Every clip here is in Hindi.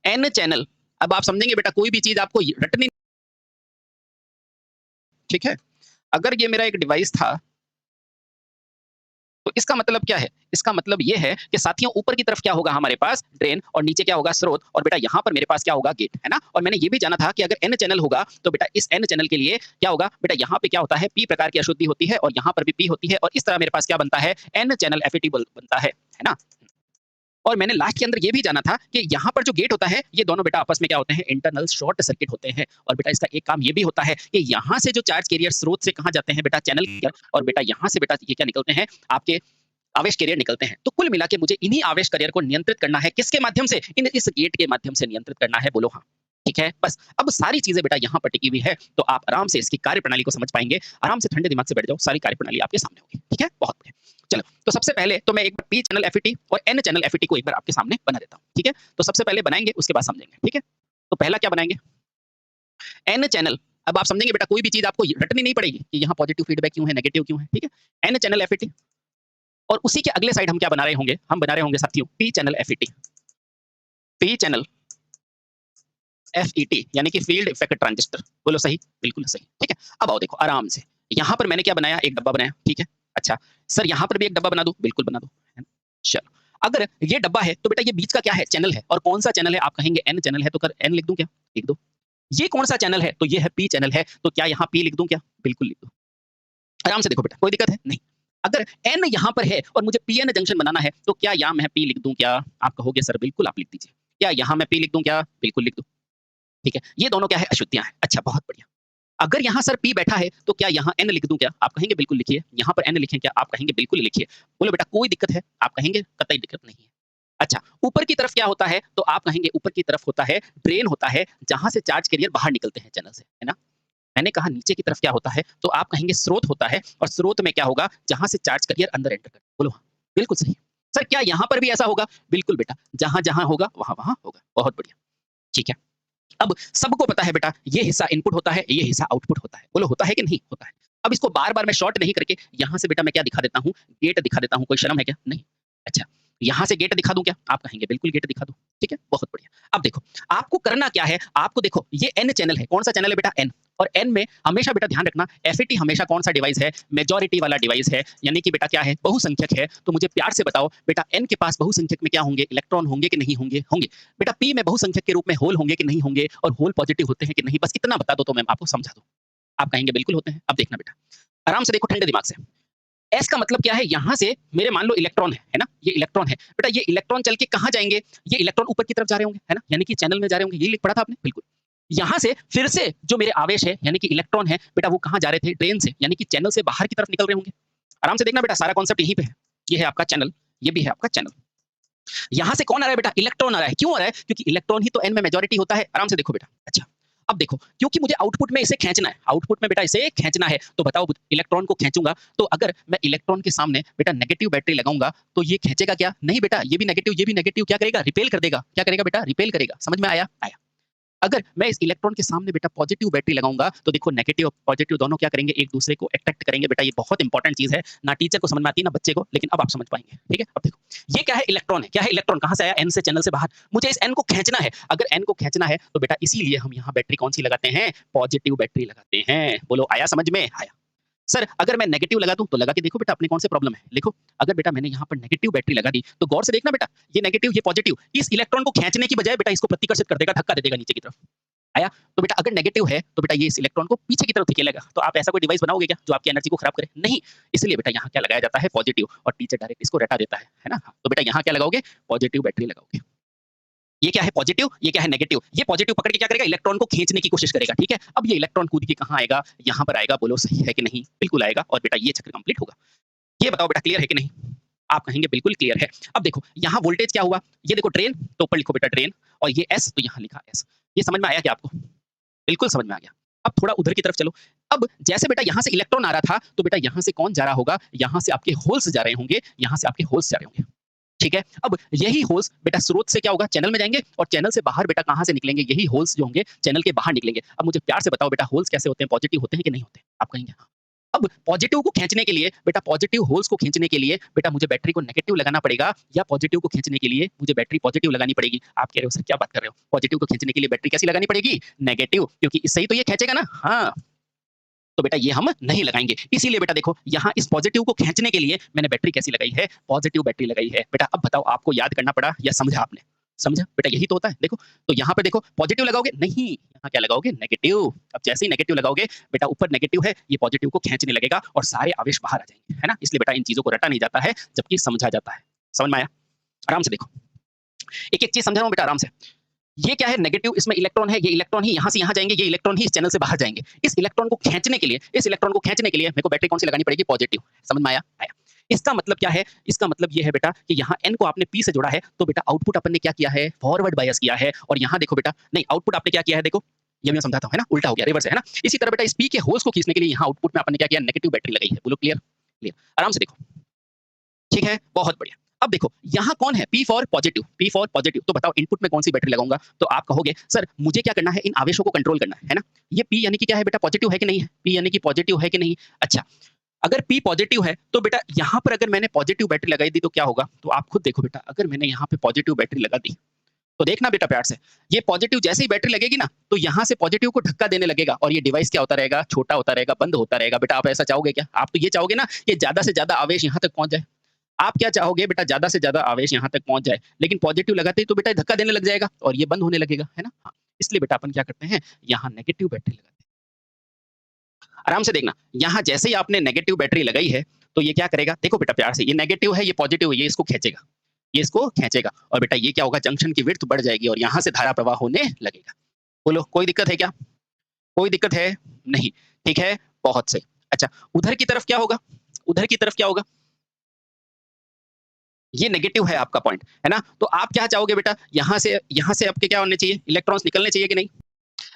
N channel. अब आप समझेंगे बेटा कोई भी चीज़ आपको रटनी, ठीक है? अगर ये मेरा एक डिवाइस था, तो इसका मतलब क्या है? इसका मतलब ये है कि साथियों ऊपर की तरफ क्या होगा हमारे पास ड्रेन और नीचे क्या होगा स्रोत और बेटा यहाँ पर मेरे पास क्या होगा गेट, है ना? और मैंने ये भी जाना था कि अगर एन चैनल होगा तो बेटा इस एन चैनल के लिए क्या होगा? बेटा यहाँ पे क्या होता है पी प्रकार की अशुद्धि होती है और यहाँ पर भी पी होती है और इस तरह मेरे पास क्या बनता है एन चैनल एफईटी बनता है ना? और मैंने लास्ट के अंदर ये भी जाना था कि यहाँ पर जो गेट होता है ये दोनों बेटा आपस में क्या होते हैं इंटरनल शॉर्ट सर्किट होते हैं और बेटा इसका एक काम ये भी होता है कि यहाँ से जो चार्ज कैरियर स्रोत से कहाँ जाते हैं बेटा चैनल के और बेटा यहाँ से बेटा ये क्या निकलते हैं आपके आवेश कैरियर निकलते हैं। तो कुल मिला के मुझे इन्हीं आवेश कैरियर को नियंत्रित करना है किसके माध्यम से? इस गेट के माध्यम से नियंत्रित करना है, बोलो हाँ। ठीक है, बस अब सारी चीजें बेटा यहाँ पर टिकी हुई है तो आप आराम से इसकी कार्यप्रणाली को समझ पाएंगे। आराम से ठंडे दिमाग से बैठ जाओ, सारी कार्यप्रणाली आपके सामने होगी। ठीक है, बहुत बढ़िया। चलो, तो सबसे पहले तो मैं एक बार पी चैनल एफईटी और एन चैनल एफईटी को एक बार आपके सामने बना देता हूँ। ठीक है, तो सबसे पहले बनाएंगे उसके बाद समझेंगे। ठीक है, तो पहला क्या बनाएंगे? N channel. अब आप समझेंगे बेटा कोई भी चीज आपको रटनी नहीं पड़ेगी कि यहाँ पॉजिटिव फीडबैक क्यों है, नेगेटिव क्यों है। ठीक है, एन चैनल एफईटी और उसी के अगले साइड हम क्या बना रहे होंगे? हम बना रहे होंगे साथियों P channel FET. P channel FET यानी कि फील्ड इफेक्ट ट्रांजिस्टर। बोलो सही? बिल्कुल सही। ठीक है, अब आओ देखो आराम से। यहाँ पर मैंने क्या बनाया? एक डब्बा बनाया। ठीक है, अच्छा सर यहाँ पर भी एक डब्बा बना दूं? बिल्कुल बना दो। चलो, अगर ये डब्बा है तो बेटा ये बीच का क्या है? चैनल है। और कौन सा चैनल है? आप कहेंगे एन चैनल है तो कर एन लिख दूं क्या? लिख दो। ये कौन सा चैनल है? तो ये है पी चैनल है तो क्या यहाँ पी लिख दूं क्या? बिल्कुल लिख दो। आराम से देखो बेटा, कोई दिक्कत है नहीं। अगर एन यहाँ पर है और मुझे पी एन जंक्शन बनाना है तो क्या यहाँ मैं पी लिख दूं क्या? आप कहोगे सर बिल्कुल आप लिख दीजिए। क्या यहाँ मैं पी लिख दूं क्या? बिल्कुल लिख दो। ठीक है, ये दोनों क्या है? अशुद्धियां हैं। अच्छा बहुत बढ़िया। अगर यहाँ सर पी बैठा है तो क्या यहाँ एन लिख दूं क्या? आप कहेंगे बिल्कुल लिखिए। यहाँ पर एन लिखें क्या? आप कहेंगे बिल्कुल लिखिए। बोलो बेटा कोई दिक्कत है? आप कहेंगे कतई दिक्कत नहीं है। अच्छा, ऊपर की तरफ क्या होता है? तो आप कहेंगे ऊपर की तरफ होता है ड्रेन होता है जहां से चार्ज कैरियर बाहर निकलते हैं चैनल से, है ना? मैंने कहा नीचे की तरफ क्या होता है? तो आप कहेंगे स्रोत होता है और स्रोत में क्या होगा? जहां से चार्ज कैरियर अंदर एंटर करता है। बोलो हाँ, बिल्कुल सही। सर क्या यहाँ पर भी ऐसा होगा? बिल्कुल बेटा, जहां जहां होगा वहां वहां होगा। बहुत बढ़िया। ठीक है, अब सबको पता है बेटा ये हिस्सा इनपुट होता है, ये हिस्सा आउटपुट होता है। बोलो होता है कि नहीं होता है? अब इसको बार-बार मैं शॉर्ट नहीं करके यहाँ से बेटा मैं क्या दिखा देता हूँ? गेट दिखा देता हूँ। कोई शर्म है क्या? नहीं। अच्छा, यहाँ से गेट दिखा दूँ क्या? आप कहेंगे बिल्कुल गेट दिखा दो। ठीक है, बहुत बढ़िया। अब देखो, आपको करना क्या है? आपको देखो ये एन चैनल है। कौन-सा चैनल है बेटा? एन। और एन में हमेशा बेटा ध्यान रखना एफईटी हमेशा कौन-सा डिवाइस है? मेजॉरिटी वाला डिवाइस है। यानी कि बेटा क्या है? बहुसंख्यक है। तो मुझे प्यार से बताओ बेटा एन के पास बहुसंख्यक में क्या होंगे? इलेक्ट्रॉन होंगे कि नहीं होंगे? होंगे। बेटा पी में बहुसंख्यक के रूप में होल होंगे कि नहीं होंगे? और होल पॉजिटिव होते हैं कि नहीं? बस इतना बता दो तो मैं आपको समझा दूँ। आप कहेंगे बिल्कुल होते हैं। अब देखना बेटा, आराम से देखो ठंडे दिमाग से। एस का मतलब क्या है? यहाँ से मेरे मान लो इलेक्ट्रॉन है ना? ये इलेक्ट्रॉन है। बेटा ये इलेक्ट्रॉन चल के कहाँ जाएँगे? ये इलेक्ट्रॉन ऊपर की तरफ जा रहे होंगे, है ना? यानी कि चैनल में जा रहे होंगे। यही लिख पढ़ा था आपने? बिल्कुल। यहाँ से फिर से जो मेरे आवेश है यानी कि इलेक्ट्रॉन है, बेटा वो कहाँ जा रहे थे? ड्रेन से, यानी कि चैनल से बाहर की तरफ निकल रहे होंगे। आराम से देखना बेटा, सारा कॉन्सेप्ट यहीं पे है। ये है आपका चैनल, ये भी है आपका चैनल। यहाँ से कौन आ रहा है बेटा? इलेक्ट्रॉन आ रहा है। क्यों आ रहा है? क्योंकि इलेक्ट्रॉन ही तो एन में मेजॉरिटी होता है। आराम से देखो बेटा। अच्छा, अब देखो, क्योंकि मुझे आउटपुट में इसे खींचना है, आउटपुट में बेटा इसे खींचना है, तो बताओ इलेक्ट्रॉन को खींचूंगा तो अगर मैं इलेक्ट्रॉन के सामने बेटा नेगेटिव बैटरी लगाऊंगा तो ये खींचेगा क्या? नहीं बेटा, ये भी नेगेटिव, ये भी नेगेटिव, क्या करेगा? रिपेल कर देगा। क्या करेगा बेटा? रिपेल करेगा। समझ में आया? आया। अगर मैं इस इलेक्ट्रॉन के सामने बेटा पॉजिटिव बैटरी लगाऊंगा तो देखो नेगेटिव और पॉजिटिव दोनों क्या करेंगे? एक दूसरे को अट्रैक्ट करेंगे। बेटा ये बहुत इंपॉर्टेंट चीज है, ना टीचर को समझ में आती है ना बच्चे को, लेकिन अब आप समझ पाएंगे। ठीक है, अब देखो ये क्या है? इलेक्ट्रॉन है। क्या है? इलेक्ट्रॉन। कहां से आया? एन से, चैनल से बाहर। मुझे इस एन को खींचना है। अगर एन को खींचना है तो बेटा इसीलिए हम यहाँ बैटरी कौन सी लगाते हैं? पॉजिटिव बैटरी लगाते हैं। बोलो आया समझ में? आया। सर अगर मैं नेगेटिव लगा दूं तो लगा के देखो बेटा अपने कौन से प्रॉब्लम है। लिखो, अगर बेटा मैंने यहाँ पर नेगेटिव बैटरी लगा दी तो गौर से देखना बेटा, ये नेगेटिव ये पॉजिटिव इस इलेक्ट्रॉन को खींचने की बजाय बेटा इसको प्रतिकर्षित कर देगा, धक्का दे देगा नीचे की तरफ। आया? तो बेटा अगर नेगेटिव है तो बेटा ये इस इलेक्ट्रॉन को पीछे की तरफ धकेलेगा। तो आप ऐसा कोई डिवाइस बनाओगे क्या जो आपकी एनर्जी को खराब करे? नहीं। इसलिए बेटा यहाँ क्या लगाया जाता है? पॉजिटिव, और टीचर डायरेक्ट इसको रटा देता है ना? तो बेटा यहाँ क्या लगाओगे? पॉजिटिव बैटरी लगाओगे। ये क्या है? पॉजिटिव, ये क्या है? नेगेटिव। ये पॉजिटिव पकड़ के क्या करेगा? इलेक्ट्रॉन को खींचने की कोशिश करेगा। ठीक है, अब ये इलेक्ट्रॉन कूद के कहाँ आएगा? यहाँ पर आएगा। बोलो सही है कि नहीं? बिल्कुल आएगा, और बेटा ये चक्र कंप्लीट होगा। ये बताओ बेटा क्लियर है कि नहीं? आप कहेंगे बिल्कुल क्लियर है। अब देखो यहाँ वोल्टेज क्या हुआ? ये देखो ड्रेन, तो ऊपर लिखो बेटा ड्रेन, और ये एस तो यहाँ लिखा एस। ये समझ में आया क्या आपको? बिल्कुल समझ में आ गया। अब थोड़ा उधर की तरफ चलो। अब जैसे बेटा यहाँ से इलेक्ट्रॉन आ रहा था तो बेटा यहाँ से कौन जा रहा होगा? यहाँ से आपके होल्स जा रहे होंगे, यहाँ से आपके होल्स जा रहे होंगे। ठीक है, अब यही होल्स बेटा स्रोत से क्या होगा? चैनल में जाएंगे, और चैनल से बाहर बेटा कहाँ से निकलेंगे? यही होल्स जो होंगे चैनल के बाहर निकलेंगे। अब मुझे प्यार से बताओ बेटा होल्स कैसे होते हैं? पॉजिटिव होते हैं कि नहीं होते? आप कहेंगे हाँ। अब पॉजिटिव को खींचने के लिए बेटा, पॉजिटिव होल्स को खींचने के लिए बेटा मुझे बैटरी को नेगेटिव लगाना पड़ेगा, या पॉजिटिव को खींचने के लिए मुझे बैटरी पॉजिटिव लगानी पड़ेगी? आप कह रहे हो सर क्या बात कर रहे हो? पॉजिटिव को खींचने के लिए बैटरी कैसी लगानी पड़ेगी? नेगेटिव, क्योंकि इससे ही तो ये खींचेगा ना। हाँ, तो बेटा ये हम नहीं लगाएँगे। इसीलिए बेटा देखो, यहाँ इस पॉजिटिव को खींचने के लिए मैंने बैटरी कैसी लगाई है? पॉजिटिव बैटरी लगाई है। बेटा अब बताओ, आपको याद करना पड़ा या समझा आपने? समझा? बेटा यही तो होता है। देखो, तो यहाँ पे देखो पॉजिटिव लगाओगे? नहीं, यहाँ क्या लगाओगे? नेगेटिव। अब जैसे ही नेगेटिव लगाओगे, बेटा ऊपर नेगेटिव है, ये पॉजिटिव को खींचने लगेगा और सारे आवेश बाहर आ जाएँगे, है ना? इसलिए बेटा इन चीज़ों को रटा नहीं जाता है, जबकि समझा जाता है। समझ में आया? आराम से देखो। एक-एक चीज़ समझा रहा हूँ बेटा, आराम से। ये क्या है? नेगेटिव, इसमें इलेक्ट्रॉन है, ये इलेक्ट्रॉन ही यहाँ से यहाँ जाएँगे, ये इलेक्ट्रॉन ही इस चैनल से बाहर जाएँगे। इस इलेक्ट्रॉन को खींचने के लिए, इस इलेक्ट्रॉन को खींचने के लिए मेरे को बैटरी कौन-सी लगानी पड़ेगी? पॉजिटिव। समझ में आया? आया। इसका मतलब क्या है? इसका मतलब ये है बेटा कि यहाँ N को आपने P से जोड़ा है, तो बेटा आउटपुट अपन ने क्या किया है? फॉरवर्ड बायस किया है, और यहाँ देखो बेटा, नहीं आउटपुट आपने क्या किया है? देखो, ये मैं समझाता हूँ, है ना? उल्टा हो गया, रिवर्स है ना? इसी तरह बेटा इस P के होल्स को खींचने के लिए यहाँ आउटपुट में अपन ने क्या किया? नेगेटिव बैटरी लगाई है। बोलो क्लियर? क्लियर। आराम से देखो। ठीक है, बहुत बढ़िया। अब देखो यहाँ कौन है? P for positive, P for positive. तो बताओ इनपुट में कौन-सी बैटरी लगाऊँगा? तो आप कहोगे सर मुझे क्या करना है? इन आवेशों को कंट्रोल करना है ना? ये P यानी कि क्या है बेटा? पॉजिटिव है कि नहीं है? P यानी कि पॉजिटिव है कि नहीं? अच्छा, अगर P पॉजिटिव है तो बेटा यहाँ पर अगर मैंने पॉजिटिव बैटरी लगाई दी तो क्या होगा? तो आप खुद देखो बेटा, अगर मैंने यहाँ पे पॉजिटिव बैटरी लगा दी, तो देखना बेटा प्यार से, ये पॉजिटिव जैसे ही बैटरी लगेगी ना, तो यहाँ से पॉजिटिव को धक्का देने लगेगा और ये डिवाइस क्या होता रहेगा? छोटा होता रहेगा, बंद होता रहेगा। बेटा आप ऐसा चाहोगे क्या? आप तो ये चाहोगे ना कि ज़्यादा से ज़्यादा आवेश यहाँ तक पहुँच जाए। आप क्या चाहोगे बेटा? ज़्यादा से ज़्यादा आवेश यहाँ तक पहुँच जाए, लेकिन पॉजिटिव लगाते ही तो बेटा धक्का देने लग जाएगा और ये बंद होने लगेगा, है ना? हाँ, इसलिए बेटा अपन क्या करते हैं, यहाँ नेगेटिव बैटरी लगाते हैं। आराम से देखना, यहाँ जैसे ही आपने नेगेटिव बैटरी लगाई है, तो ये क्या करेगा? देखो बेटा प्यार से, ये नेगेटिव है, ये पॉजिटिव है, ये इसको खींचेगा, ये इसको खींचेगा और बेटा ये क्या होगा? जंक्शन की विड्थ बढ़ जाएगी और यहाँ से धारा प्रवाह होने लगेगा। बोलो कोई दिक्कत है क्या? कोई दिक्कत है? नहीं, ठीक है, बहुत सही। अच्छा, उधर की तरफ क्या होगा? उधर की तरफ क्या होगा? ये नेगेटिव है आपका पॉइंट, है ना? तो आप क्या चाहोगे बेटा? यहाँ से आपके क्या होने चाहिए? इलेक्ट्रॉन्स निकलने चाहिए कि नहीं?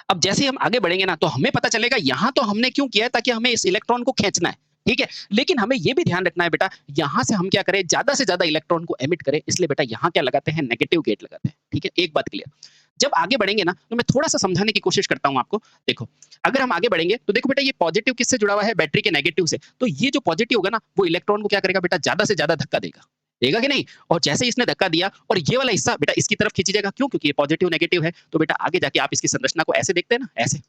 अब जैसे ही हम आगे बढ़ेंगे ना, तो हमें पता चलेगा यहाँ तो हमने क्यों किया है? ताकि हमें इस इलेक्ट्रॉन को खींचना है, ठीक है? लेकिन हमें ये भी ध्यान रखना है बेटा, यहाँ से हम क्या करें? ज़्यादा से ज़्यादा इलेक्ट्रॉन को एमिट करें, इसलिए बेटा यहाँ क्या लगाते हैं? नेगेटिव गेट लगाते हैं, ठीक है? एक बात क्लियर। जब आगे बढ़ेंगे ना, तो मैं थोड़ा-सा समझाने की कोशिश करता हूँ आपको। देखो, अगर हम आगे बढ़ेंगे, तो देखो बेटा ये पॉजिटिव किससे जुड़ा हुआ है? बैटरी के नेगेटिव से। तो ये जो पॉजिटिव होगा ना, वो इलेक्ट्रॉन को क्या करेगा बेटा? ज़्यादा से ज़्यादा धक्का देगा। देगा कि नहीं? और जैसे ही इसने धक्का दिया और ये वाला हिस्सा बेटा इसकी तरफ खींची जाएगा, क्यों? क्योंकि ये पॉजिटिव नेगेटिव है, तो बेटा आगे जाके आप इसकी संरचना को ऐसे देखते हैं ना, ऐसे।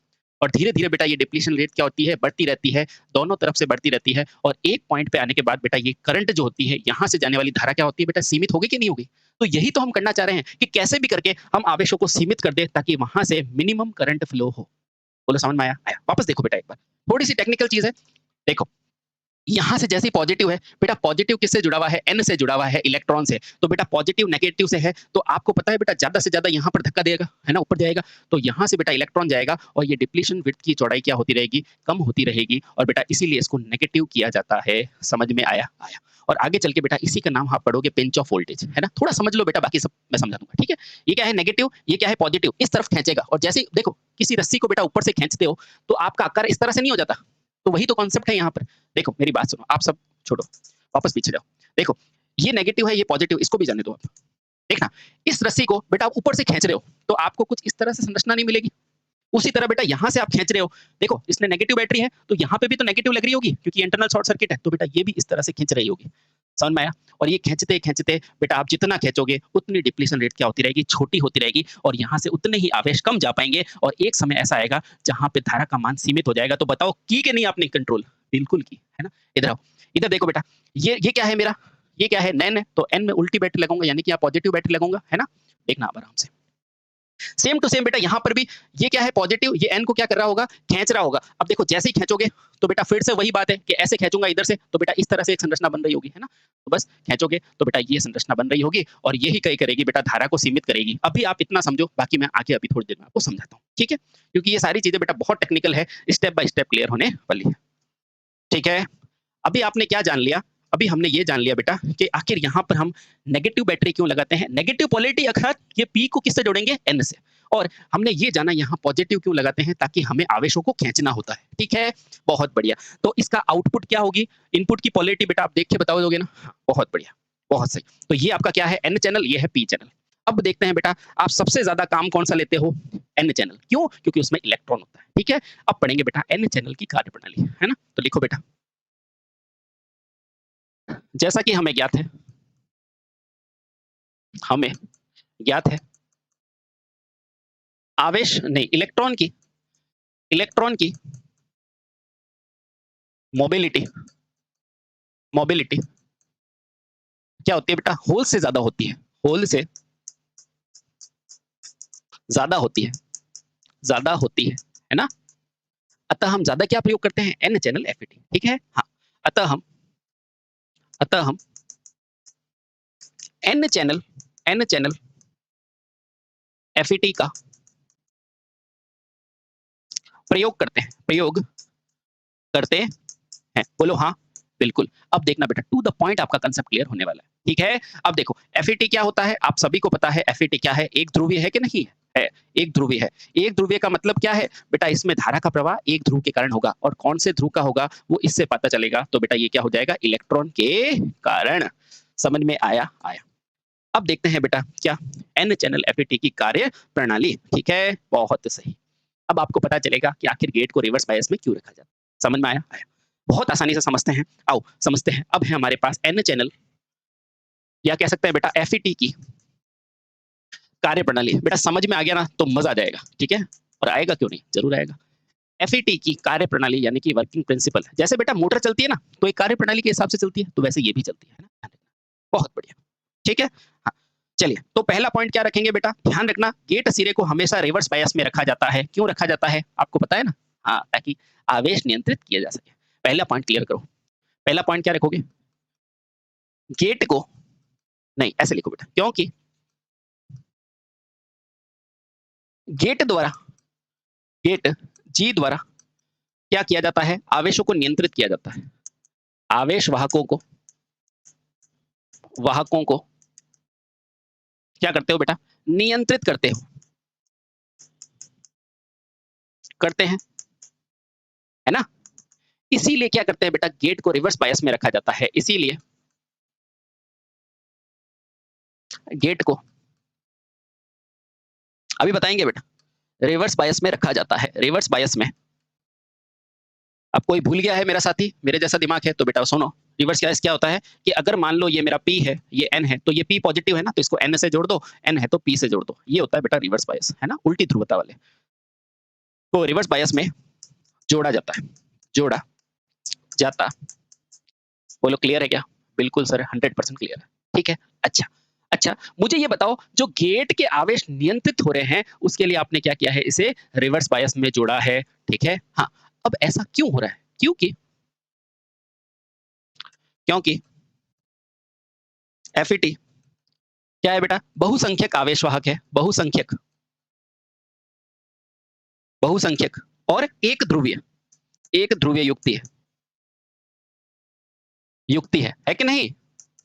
और धीरे-धीरे बेटा ये डिप्लीशन रेट क्या होती है? बढ़ती रहती है, दोनों तरफ से बढ़ती रहती है और एक पॉइंट पे आने के बाद बेटा ये करंट जो होती है, यहाँ से जाने वाली धारा क्या होती है बेटा? सीमित होगी कि नहीं होगी? तो यही तो हम करना चाह रहे हैं कि कैसे भी करके हम आवेशों को सीमित कर दें, ताकि वहाँ से मिनिमम करंट फ्लो हो। बोलो समझ में आया? आया। वापस देखो बेटा एक बार, थोड़ी-सी टेक्निकल चीज़ है। देखो, यहाँ से जैसे ही पॉजिटिव है, बेटा पॉजिटिव किससे जुड़ा हुआ है? N से जुड़ा हुआ है, इलेक्ट्रॉन से। तो बेटा पॉजिटिव नेगेटिव से है, तो आपको पता है बेटा ज़्यादा से ज़्यादा यहाँ पर धक्का देगा, है ना? ऊपर जाएगा, तो यहाँ से बेटा इलेक्ट्रॉन जाएगा और ये डिप्लीशन विड्थ की चौड़ाई क्या होती रहेगी? कम होती रहेगी और बेटा इसीलिए इसको नेगेटिव किया जाता है। समझ में आया? आया। और आगे चल के बेटा इसी का नाम आप पढ़ोगे पिंच ऑफ वोल्टेज, है ना? थोड़ा समझ लो बेटा, बाकी सब मैं समझा दूँगा, ठीक है? ये क्या है नेगेटिव, ये क्या है पॉजिटिव, इस तरफ खींचेगा और जैसे ही देखो, किसी रस्सी को बेटा ऊपर से खींचते हो, तो आपका आकार इस तरह से नहीं हो जाता? तो वही तो कॉन्सेप्ट है यहाँ पर। देखो मेरी बात सुनो, आप सब छोड़ो, वापस पीछे जाओ। देखो, ये नेगेटिव है, ये पॉजिटिव, इसको भी जाने दो आप। देखना, इस रस्सी को बेटा आप ऊपर से खींच रहे हो, तो आपको कुछ इस तरह से संरचना नहीं मिलेगी। उसी तरह बेटा यहाँ से आप खींच रहे हो, देखो इसमें नेगेटिव बैटरी है, तो यहाँ पे भी तो नेगेटिव लग रही होगी, क्योंकि इंटरनल शॉर्ट सर्किट है, तो बेटा ये भी इस तरह से खींच रही होगी। समझ में आया? और ये खींचते-खींचते बेटा आप जितना खींचोगे, उतनी डिप्लीशन रेट क्या होती रहेगी? छोटी होती रहेगी और यहाँ से उतने ही आवेश कम जा पाएँगे और एक समय ऐसा आएगा, जहाँ पे धारा का मान सीमित हो जाएगा। तो बताओ की कि नहीं आपने कंट्रोल? बिल्कुल की, है ना? इधर आओ, इधर देखो बेटा, ये क्या है मेरा? ये क्या है? N है, तो N में उल्टी बैटरी लगाऊँगा, यानी कि यहाँ पॉजिटिव बैटरी लगाऊँगा, है ना? देखना आप आराम से। सेम टू सेम बेटा यहाँ पर भी ये क्या है? पॉजिटिव, ये N को क्या कर रहा होगा? खींच रहा होगा। अब देखो जैसे ही खींचोगे, तो बेटा फिर से वही बात है कि ऐसे खींचूँगा इधर से, तो बेटा इस तरह से एक संरचना बन रही होगी, है ना? तो बस खींचोगे तो बेटा ये संरचना बन रही होगी और यही कहीं करेगी बेटा, धारा को सीमित करेगी। अभी आप इतना समझो, बाकी मैं आगे अभी थोड़ी देर में आपको समझाता हूँ, ठीक है? क्योंकि ये सारी चीज़ें बेटा बहुत टेक्निकल है, स्टेप बाय स्टेप क्लियर होने वाली है, ठीक है? अभी आपने क्या जान लिया? अभी हमने ये जान लिया बेटा कि आखिर यहाँ पर हम नेगेटिव बैटरी क्यों लगाते हैं? नेगेटिव पोलैरिटी अर्थात ये P को किससे जोड़ेंगे? N से। और हमने ये जाना यहाँ पॉजिटिव क्यों लगाते हैं? ताकि हमें आवेशों को खींचना होता है, ठीक है? बहुत बढ़िया। तो इसका आउटपुट क्या होगी? इनपुट की पोलैरिटी बेटा आप देख के बताओगे ना? हाँ, बहुत बढ़िया, बहुत सही। तो ये आपका क्या है? N चैनल, ये है P चैनल। अब देखते हैं बेटा, आप सबसे ज़्यादा काम कौन-सा लेते हो? N channel. क्यों? क्योंकि उसमें इलेक्ट्रॉन होता है, ठीक है? अब पढ़ेंगे बेटा N चैनल की कार्यप्रणाली, है ना? तो लिखो बेटा। जैसा कि हमें ज्ञात है, हमें ज्ञात है आवेश नहीं, इलेक्ट्रॉन की मोबिलिटी मोबिलिटी क्या होती है बेटा, होल से ज्यादा होती है, होल से ज्यादा होती है, ज्यादा होती है ना। अतः हम ज्यादा क्या प्रयोग करते हैं, एन चैनल एफईटी, ठीक है। हाँ, अतः हम एन चैनल एफईटी का प्रयोग करते हैं। बोलो हाँ, बिल्कुल। अब देखना बेटा, टू द पॉइंट आपका कंसेप्ट क्लियर होने वाला है, ठीक है। अब देखो एफईटी क्या होता है, आप सभी को पता है एफईटी क्या है, एक ध्रुवीय है कि नहीं है, एक ध्रुवीय है। एक ध्रुवीय का मतलब क्या है बेटा, इसमें धारा का प्रवाह एक ध्रुव के कारण होगा, और कौन से ध्रुव का होगा वो इससे पता चलेगा। तो बेटा ये क्या हो जाएगा, इलेक्ट्रॉन के कारण। समझ में आया? आया। अब देखते हैं बेटा क्या, एन चैनल एफईटी की कार्य प्रणाली, ठीक है, बहुत सही। अब आपको पता चलेगा कि आखिर गेट को रिवर्स बायस में क्यों रखा जाता है। समझ में आया? आया। बहुत आसानी से समझते हैं, आओ समझते हैं। अब है हमारे पास एन चैनल, या कह सकते हैं बेटा एफईटी की कार्य प्रणाली। बेटा समझ में आ गया ना तो मजा आ जाएगा, ठीक है। और आएगा क्यों नहीं, जरूर आएगा। एफईटी की कार्य प्रणाली यानी कि वर्किंग प्रिंसिपल, जैसे बेटा मोटर चलती है ना तो एक कार्य प्रणाली के हिसाब से चलती है, तो वैसे ये भी चलती है ना। बहुत बढ़िया, ठीक है। हाँ, चलिए तो पहला पॉइंट क्या रखेंगे बेटा, ध्यान रखना गेट सिरे को हमेशा रिवर्स बायस में रखा जाता है। क्यों रखा जाता है आपको पता है ना? हाँ, ताकि आवेश नियंत्रित किया जा सके। पहला पॉइंट क्लियर करो। पहला पॉइंट क्या रखोगे, गेट को नहीं, ऐसे लिखो बेटा, क्योंकि गेट जी द्वारा क्या किया जाता है, आवेशों को नियंत्रित किया जाता है। आवेश वाहकों को क्या करते हो बेटा, नियंत्रित करते हैं, है ना। इसीलिए क्या करते हैं बेटा, गेट को रिवर्स बायस में रखा जाता है। इसीलिए गेट को अभी बताएंगे बेटा, रिवर्स बायस में रखा जाता है। रिवर्स बायस में, अब कोई भूल गया है मेरा साथी, मेरे जैसा दिमाग है तो बेटा सुनो, रिवर्स बायस क्या होता है कि अगर मान लो ये मेरा P है, ये N है, तो ये P पॉजिटिव है ना, तो इसको N से जोड़ दो, N है तो P से जोड़ दो। ये होता है बेटा रिवर्स बायस, है ना, उल्टी ध्रुवता वाले। तो रिवर्स बायस में जोड़ा जाता। बोलो क्लियर है क्या? बिल्कुल सर, 100% क्लियर है, ठीक है। अच्छा अच्छा, मुझे ये बताओ, जो गेट के आवेश नियंत्रित हो रहे हैं उसके लिए आपने क्या किया है, इसे रिवर्स बायस में जोड़ा है, ठीक है। हाँ, अब ऐसा क्यों हो रहा है, क्योंकि एफईटी क्या है बेटा, बहुसंख्यक आवेशवाहक है, बहुसंख्यक और एक ध्रुवीय युक्ति है कि नहीं।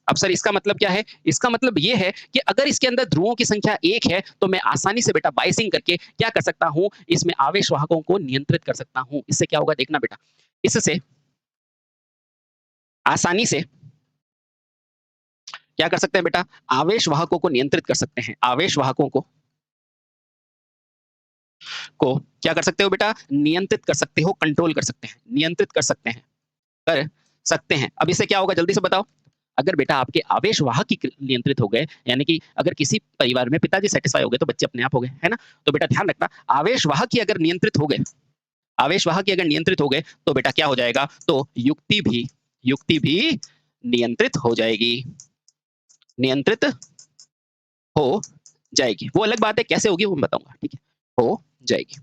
अब सर इसका मतलब क्या है, इसका मतलब ये है कि अगर इसके अंदर ध्रुवों की संख्या एक है तो मैं आसानी से बेटा बाइसिंग करके क्या कर सकता हूं, इसमें आवेश वाहकों को नियंत्रित कर सकता हूं। इससे क्या होगा देखना बेटा, इससे आसानी से क्या कर सकते हैं बेटा, आवेश वाहकों को नियंत्रित कर सकते हैं। आवेश वाहकों को क्या कर सकते हो बेटा, नियंत्रित कर सकते हो, कंट्रोल कर सकते हैं, नियंत्रित कर सकते हैं। अब इससे क्या होगा जल्दी से बताओ, अगर बेटा आपके आवेश वाहक ही नियंत्रित हो गए, यानी कि अगर किसी परिवार में पिताजी सेटिस्फाई हो गए तो बच्चे अपने आप हो गए, है ना। तो बेटा ध्यान रखना, आवेश वाहक ही अगर नियंत्रित हो गए तो बेटा क्या हो जाएगा, तो युक्ति भी नियंत्रित हो जाएगी, नियंत्रित हो जाएगी। वो अलग बात है कैसे होगी वो मैं बताऊंगा, ठीक है, हो जाएगी।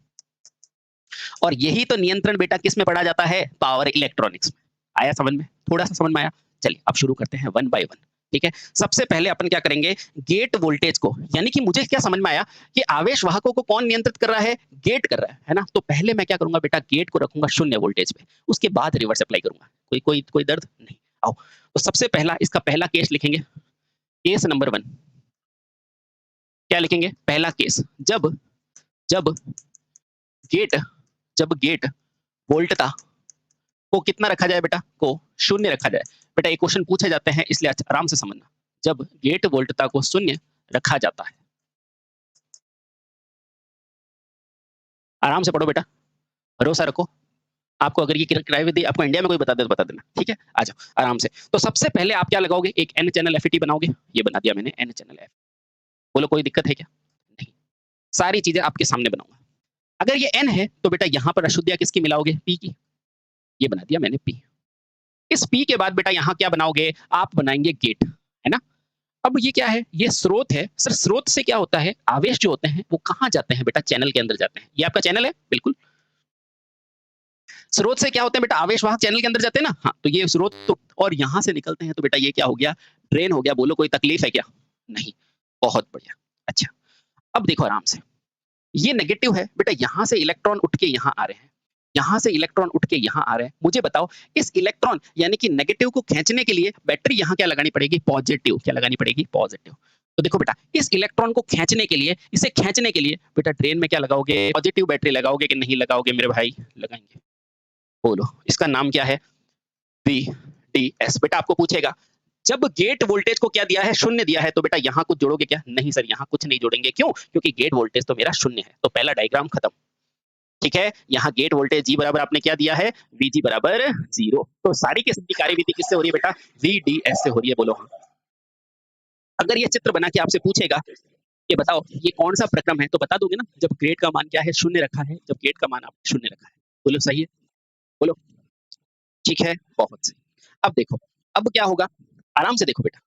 और यही तो नियंत्रण बेटा किस में पढ़ा जाता है, पावर इलेक्ट्रॉनिक्स में। आया समझ में, थोड़ा सा समझ में आया। चलिए अब शुरू करते हैं वन बाय वन, ठीक है। सबसे पहले अपन क्या करेंगे, गेट वोल्टेज को, यानी कि मुझे क्या समझ में आया कि आवेश वाहकों को कौन नियंत्रित कर रहा है, गेट कर रहा है ना। तो पहले मैं क्या करूंगा बेटा, गेट को रखूंगा 0 वोल्टेज पे, उसके बाद रिवर्स अप्लाई करूंगा। कोई दर्द नहीं। आओ तो सबसे पहला, इसका पहला केस लिखेंगे, केस नंबर 1। क्या लिखेंगे, पहला केस, जब गेट वोल्टता को कितना रखा जाए बेटा, को 0 रखा जाए। बेटा ये क्वेश्चन पूछे जाते हैं इसलिए आराम से समझना, जब गेट वोल्टता को 0 रखा जाता है, आराम से पढ़ो बेटा, भरोसा रखो, आपको अगर ये किराए पे दी, आपको इंडिया में कोई बता दे तो बता देना, ठीक है? आ जाओ आराम से। तो सबसे पहले आप क्या लगाओगे? एक एन चैनल एफईटी बनाओगे, ये बना दिया मैंने एन चैनल एफ। बोलो कोई दिक्कत है क्या? नहीं, सारी चीज़ें आपके सामने बनाऊँगा। अगर ये एन है तो बेटा यहाँ पर अशुद्धियाँ किसकी मिलाओगे? पी की, ये बना दिया मैंने पी। इस पी के बाद बेटा यहाँ क्या बनाओगे? आप बनाएँगे गेट, है ना? अब ये क्या है? ये स्रोत है। सर स्रोत से क्या होता है? आवेश जो होते हैं वो कहाँ जाते हैं बेटा? चैनल के अंदर जाते हैं। ये आपका चैनल है? बिल्कुल। स्रोत से क्या होते हैं बेटा? आवेश वाहक चैनल के अंदर जाते हैं ना? हाँ, तो ये स्रोत तो और यहाँ से निकलते हैं तो बेटा ये क्या हो गया? ड्रेन हो गया। बोलो कोई तकलीफ है क्या? नहीं। बहुत बढ़िया। अच्छा, अब देखो आराम से। ये नेगेटिव है बेटा, यहाँ से इलेक्ट्रॉन उठ के यहाँ आ रहे हैं। यहाँ से इलेक्ट्रॉन उठ के यहाँ आ रहे हैं। मुझे बताओ इस इलेक्ट्रॉन यानी कि नेगेटिव को खींचने के लिए बैटरी यहाँ क्या लगानी पड़ेगी? पॉजिटिव। क्या लगानी पड़ेगी? पॉजिटिव। तो देखो बेटा इस इलेक्ट्रॉन को खींचने के लिए, इसे खींचने के लिए बेटा ड्रेन में क्या लगाओगे? पॉजिटिव बैटरी लगाओगे कि नहीं लगाओगे मेरे भाई? लगाएंगे। बोलो इसका नाम क्या है? VDS। बेटा आपको पूछेगा जब गेट वोल्टेज को क्या दिया है? शून्य दिया है, तो बेटा यहाँ कुछ जोड़ोगे क्या? नहीं सर यहाँ कुछ नहीं जोड़ेंगे। क्यों? क्योंकि गेट वोल्टेज तो मेरा शून्य है। तो पहला डायग्राम खत्म। ठीक है, यहाँ गेट वोल्टेज जी बराबर आपने क्या दिया है? VG बराबर 0। तो सारी की सारी कार्यविधि किससे हो रही है बेटा? VDS से हो रही है। बोलो हाँ। अगर ये चित्र बना के आपसे पूछेगा कि बताओ ये कौन सा प्रक्रम है, तो बता दोगे ना? जब गेट का मान क्या है? शून्य रखा है। जब गेट का मान आपने शून्य रखा है। बोलो सही है? बोलो ठीक है, बहुत सही। अब देखो, अब क्या होगा? आराम से देखो बेटा,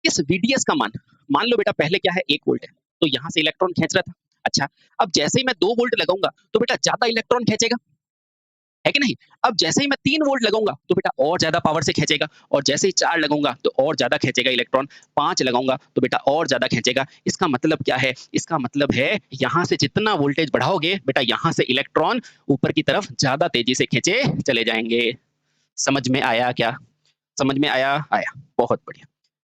इस VDS का मान, मान लो बेटा पहले क्या है? 1 वोल्ट है, तो यहाँ से इलेक्ट्रॉन खींच रहा था। अच्छा, अब जैसे ही मैं 2 वोल्ट लगाऊंगा तो बेटा ज्यादा इलेक्ट्रॉन खींचेगा, है कि नहीं? अब जैसे ही मैं 3 वोल्ट लगाऊंगा तो बेटा और ज्यादा पावर से खींचेगा, और जैसे ही 4 लगाऊंगा तो और ज्यादा खींचेगा इलेक्ट्रॉन, 5 लगाऊंगा तो बेटा और ज्यादा खींचेगा। इसका मतलब क्या है? इसका मतलब है यहाँ से जितना वोल्टेज बढ़ाओगे बेटा यहाँ से इलेक्ट्रॉन ऊपर की तरफ ज्यादा तेजी से खींचे चले जाएंगे। समझ में आया क्या? समझ में आया? आया, बहुत बढ़िया।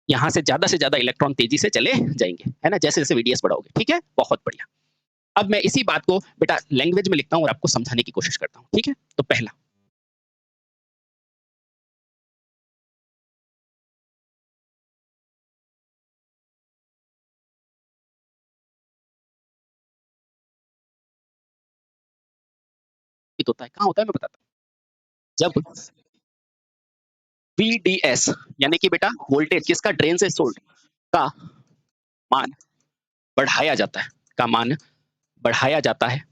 यहाँ से ज्यादा इलेक्ट्रॉन तेजी से चले जाएंगे, है ना? जैसे जैसे VDS बढ़ाओगे, ठीक है, बहुत बढ़िया। अब मैं इसी बात को बेटा लैंग्वेज में लिखता हूँ और आपको समझाने की कोशिश करता हूँ, ठीक है? तो पहला, होता है कहाँ होता है मैं बताता हूँ। जब VDS यानी कि बेटा वोल्टेज किसका? ड्रेन से सोर्स का मान बढ़ाया जाता है, का मान बढ़ाया जाता है।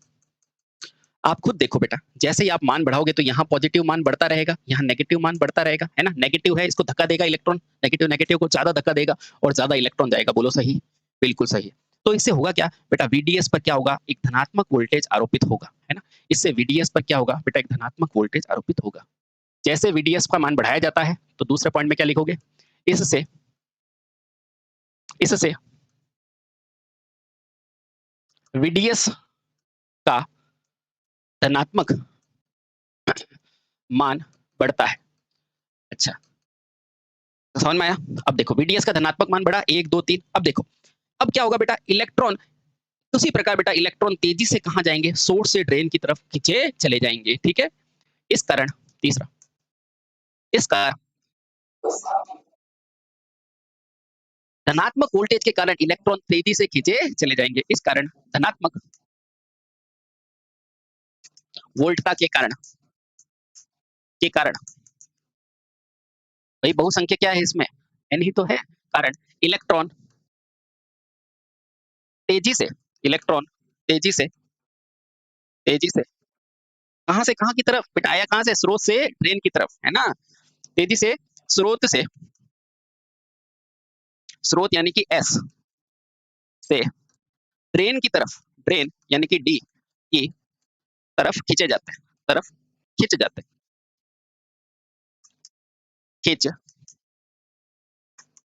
आप खुद देखो बेटा, जैसे ही आप मान बढ़ाओगे तो यहाँ पॉजिटिव मान बढ़ता रहेगा, यहाँ नेगेटिव मान बढ़ता रहेगा, है ना? नेगेटिव है, इसको धक्का देगा इलेक्ट्रॉन, नेगेटिव नेगेटिव को ज्यादा धक्का देगा और ज्यादा इलेक्ट्रॉन जाएगा। बोलो सही? बिल्कुल सही है। तो इससे होगा क्या बेटा? VDS पर क्या होगा? एक धनात्मक वोल्टेज आरोपित होगा, है ना? इससे VDS पर क्या होगा बेटा? एक धनात्मक वोल्टेज आरोपित होगा। जैसे VDS का मान बढ़ाया जाता है तो दूसरे पॉइंट में क्या लिखोगे? इससे इससे VDS का धनात्मक मान बढ़ता है। अच्छा, समझ में आया? अब देखो VDS का धनात्मक मान बढ़ा, 1 2 3। अब देखो, अब क्या होगा बेटा? इलेक्ट्रॉन उसी प्रकार बेटा इलेक्ट्रॉन तेजी से कहाँ जाएंगे? सोर्स से ड्रेन की तरफ खींचे चले जाएंगे, ठीक है? इस कारण तीसरा, इस कारण धनात्मक वोल्टेज के कारण इलेक्ट्रॉन तेजी से खींचे चले जाएंगे। इस कारण धनात्मक वोल्टता के कारण भाई बहुसंख्या क्या है इसमें? एन ही तो है। कारण इलेक्ट्रॉन तेजी से, इलेक्ट्रॉन तेजी से, तेजी से कहाँ से कहाँ की तरफ बेटा आया? कहाँ से? स्रोत से ड्रेन की तरफ, है ना? तेजी से स्रोत से, स्रोत यानी कि एस से ड्रेन की तरफ, ड्रेन यानी कि डी की तरफ खींचे जाते हैं, तरफ खींच जाते हैं, खींच